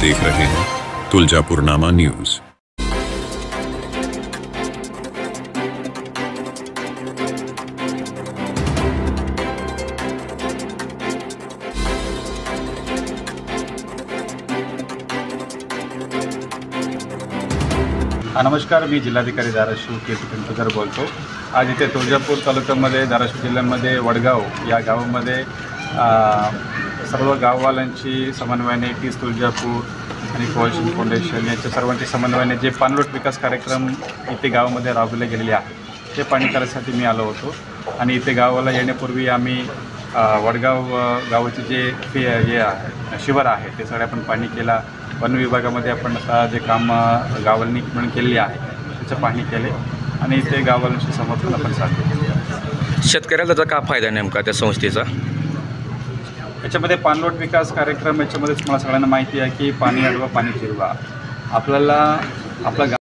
देख रहे हैं तुलजापुरनामा न्यूज। नमस्कार, मी जिल्हाधिकारी धाराशिव केतू पिंपळकर बोलतो। आज इथे तुळजापूर तालुक्यामध्ये धाराशिव जिल्ह्यामध्ये वडगाव या गावामध्ये सर्व गाववाल्यांची समन्वयाने तीस तुळजापूर आणि कोऑलिशन फाउंडेशन यांच्या सर्वांच्या समन्वयाने जे पाणलोट विकास कार्यक्रम इथे गावामध्ये राबवले गेलेले आहे ते पाणी करायसाठी मी आलो होतो। आणि इथे गावाला येण्यापूर्वी आम्ही वडगाव गावाचे जे शिवार आहे ते सगळे आपण पाणी केला। वन विभागामध्ये आपण आता जे काम गावांनी म्हणून केलेली आहे त्याचं पाहणी केले आणि इथे गावांशी समर्थन आपण साधले। शेतकऱ्याला त्याचा का फायदा नेमका त्या संस्थेचा? याच्यामध्ये पाणलोट विकास कार्यक्रम याच्यामध्ये तुम्हाला सगळ्यांना माहिती आहे की पाणी अडवा पाणी जिरवा। आपल्याला आपला